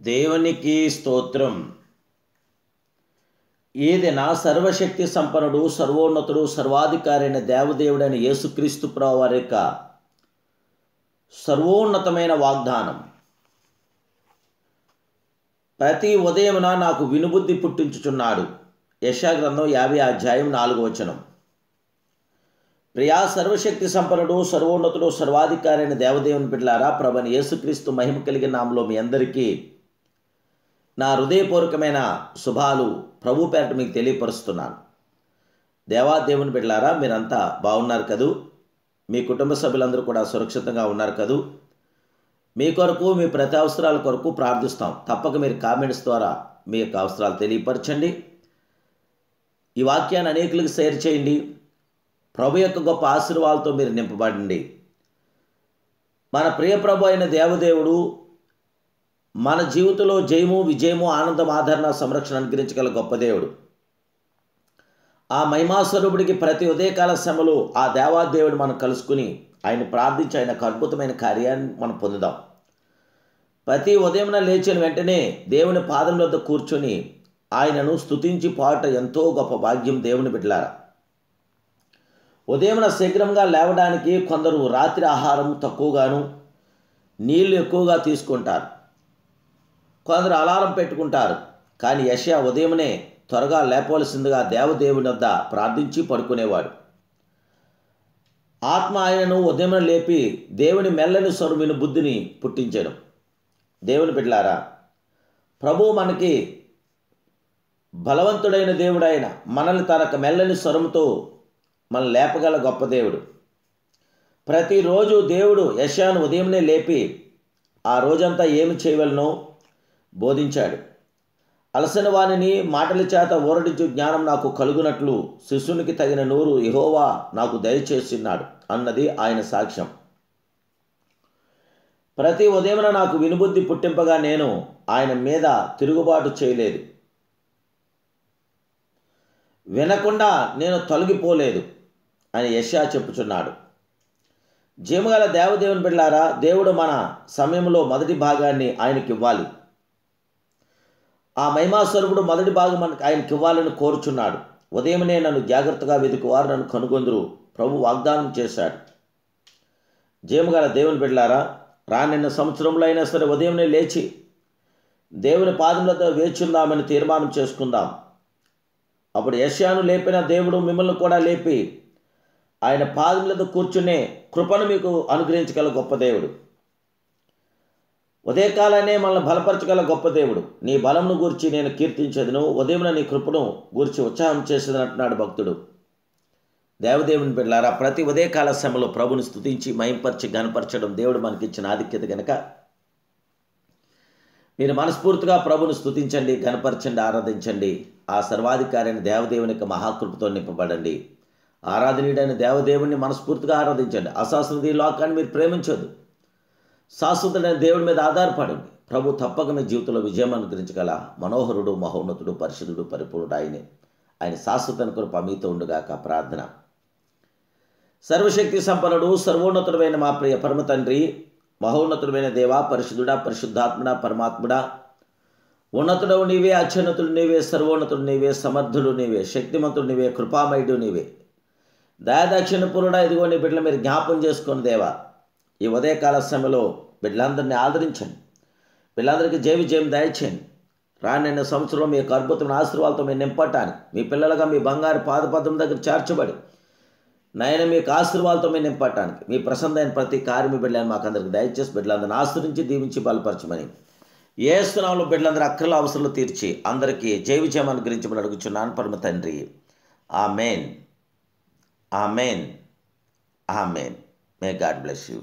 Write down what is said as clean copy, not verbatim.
దేవునికి స్తోత్రం. ఏదైనా సర్వశక్తి సంపన్నుడు, సర్వోన్నతుడు, సర్వాధికారి అయిన దేవదేవుడైన యేసుక్రీస్తు ప్రభువు వారి యొక్క సర్వోన్నతమైన వాగ్దానం. ప్రతి ఉదయమున నాకు వినుబుద్ధి పుట్టించుచున్నాడు. యెషయా గ్రంథం 50 అధ్యాయం 4వ వచనం. ప్రియా సర్వశక్తి సంపన్నుడు, సర్వోన్నతుడు, సర్వాధికారి అయిన దేవదేవుని బిడ్డలారా, ప్రభువైన యేసుక్రీస్తు మహిమ కలిగిన నామములో మీ అందరికీ నా హృదయపూర్వకమైన శుభాలు ప్రభు పేరట మీకు తెలియపరుస్తున్నాను. దేవుని బిడ్డలారా, మీరంతా బాగున్నారు కదూ? మీ కుటుంబ సభ్యులందరూ కూడా సురక్షితంగా ఉన్నారు కదూ? మీ కొరకు, మీ ప్రతి అవసరాల కొరకు ప్రార్థిస్తాం. తప్పక మీరు కామెంట్స్ ద్వారా మీ యొక్క అవసరాలు తెలియపరచండి. ఈ వాక్యాన్ని అనేకులకు షేర్ చేయండి. ప్రభు యొక్క గొప్ప ఆశీర్వాదాలతో మీరు నింపబడండి. మన ప్రియ ప్రభు అయిన దేవదేవుడు మన జీవితంలో జయము, విజయము, ఆనందం, ఆదరణ, సంరక్షణ అనుగ్రహించగల గొప్ప దేవుడు. ఆ మహిమాస్వరూపుడికి ప్రతి ఉదయకాల శ్రమలో ఆ దేవాదేవుడు మనం కలుసుకుని ఆయన ప్రార్థించి ఆయన అద్భుతమైన కార్యాన్ని మనం పొందుదాం. ప్రతి ఉదయంన లేచిన వెంటనే దేవుని పాదం వద్ద కూర్చొని ఆయనను స్తుతించి పాడట ఎంతో గొప్ప భాగ్యం దేవుని బిడ్డలారా. ఉదయమున శీఘ్రంగా లేవడానికి కొందరు రాత్రి ఆహారం తక్కువగాను, నీళ్లు ఎక్కువగా తీసుకుంటారు. కొందరు అలారం పెట్టుకుంటారు. కానీ యెషయా ఉదయమునే త్వరగా లేపవలసిందిగా దేవదేవుని వద్ద ప్రార్థించి పడుకునేవాడు. ఆత్మ ఆయనను ఉదయమున లేపి దేవుని మెల్లని స్వరమును బుద్ధిని పుట్టించడం. దేవుని బిడ్డలారా, ప్రభువు మనకి బలవంతుడైన దేవుడైన మనల్ని తనకు మెల్లని స్వరముతో మన లేపగల గొప్ప దేవుడు. ప్రతిరోజు దేవుడు యెషయాను ఉదయంనే లేపి ఆ రోజంతా ఏమి చేయవలనో బోధించాడు. అలసిన వానిని మాటల చేత ఊరడించు జ్ఞానం నాకు కలుగునట్లు శిశునికి తగిన నోరు యెహోవా నాకు దయచేసినాడు అన్నది ఆయన సాక్ష్యం. ప్రతి ఉదయమున నాకు వినుబుద్ధి పుట్టింపగా నేను ఆయన మీద తిరుగుబాటు చేయలేదు, వినకుండా నేను తొలగిపోలేదు అని యెషయా చెప్పుచున్నాడు. జీవగల దేవదేవుని బిడ్డలారా, దేవుడు మన సమయంలో మొదటి భాగాన్ని ఆయనకి ఇవ్వాలి. ఆ మహిమాస్వరూపుడు మొదటి భాగం మనకు ఆయనకి ఇవ్వాలని కోరుచున్నాడు. ఉదయమనే నన్ను జాగ్రత్తగా వెతుకువారు నన్ను కనుగొందురు ప్రభు వాగ్దానం చేశాడు. జీవగల దేవుని బిడ్డలారా, రానిన్న సంవత్సరంలో అయినా సరే ఉదయమే లేచి దేవుని పాదములతో వేచుందామని తీర్మానం చేసుకుందాం. అప్పుడు యెషయాను లేపిన దేవుడు మిమ్మల్ని కూడా లేపి ఆయన పాదములతో కూర్చునే కృపను మీకు అనుగ్రహించగల గొప్ప దేవుడు. ఉదయకాలనే మనల్ని బలపరచగల గొప్ప దేవుడు. నీ బలమును గూర్చి నేను కీర్తించేదను, ఉదయమున నీ కృపను గూర్చి ఉత్సాహం చేసేదని అంటున్నాడు భక్తుడు. దేవదేవుని బిడ్డలారా, ప్రతి ఉదయకాల శ్రమలో ప్రభుని స్తుతించి మహింపరిచి ఘనపరచడం దేవుడు మనకిచ్చిన ఆధిక్యత కనుక మీరు మనస్ఫూర్తిగా ప్రభుని స్తుతించండి, ఘనపరచండి, ఆరాధించండి. ఆ సర్వాధికారి అయిన దేవదేవుని యొక్క మహాకృపతో నింపబడండి. ఆరాధనీయుడైన దేవదేవుని మనస్ఫూర్తిగా ఆరాధించండి. అశాశ్వత లోకాన్ని మీరు ప్రేమించదు, శాశ్వతుడైన దేవుడి మీద ఆధారపడండి. ప్రభు తప్పక మీ జీవితంలో విజయం అనుగ్రహించగల మనోహరుడు, మహోన్నతుడు, పరిశుద్ధుడు, పరిపూర్ణుడు ఆయనే. ఆయన శాశ్వత కృప మీతో ఉండుగాక. ప్రార్థన. సర్వశక్తి సంపన్నుడు, సర్వోన్నతుడైన మా ప్రియ పరమ తండ్రి, మహోన్నతుడైన దేవా, పరిశుద్ధుడా, పరిశుద్ధాత్ముడా, పరమాత్ముడా, ఉన్నతుడవు నీవే, అత్యున్నతుడు నీవే, సర్వోన్నతుడు నీవే, సమర్థుడు నీవే, శక్తిమంతుడు నీవే, కృపామయుడు నీవే, దయాదాక్షిణ్యపూర్ణుడా. ఇదిగో నీ బిడ్డలు మీరు జ్ఞాపం చేసుకుని దేవా, ఈ ఉదయకాల సమయంలో బిడ్డలందరినీ ఆదరించండి, పిల్లలందరికీ విజయం దయచేయండి. రానున్న సంవత్సరంలో మీ యొక్క అద్భుతమైన ఆశీర్వాదాలతో మీరు నింపటానికి మీ పిల్లలుగా మీ బంగారు పాదపద్మం దగ్గర చేర్చబడి నాయన మీకు ఆశీర్వాదాలతో మీరు నింపటానికి మీ ప్రసన్నమైన ప్రతి కార్యం మీ బిడ్డలను మాకు అందరికి దయచేసి బిడ్డలందరినీ ఆశ్రయించి దీవించి బలపరచమని యేసు నామములో బిడ్డలందరూ అక్కర్ల అవసరాలు తీర్చి అందరికీ విజయం అనుగ్రహించమని అడుగుచున్నాను పరమ తండ్రి. Amen, amen, amen. May God bless you.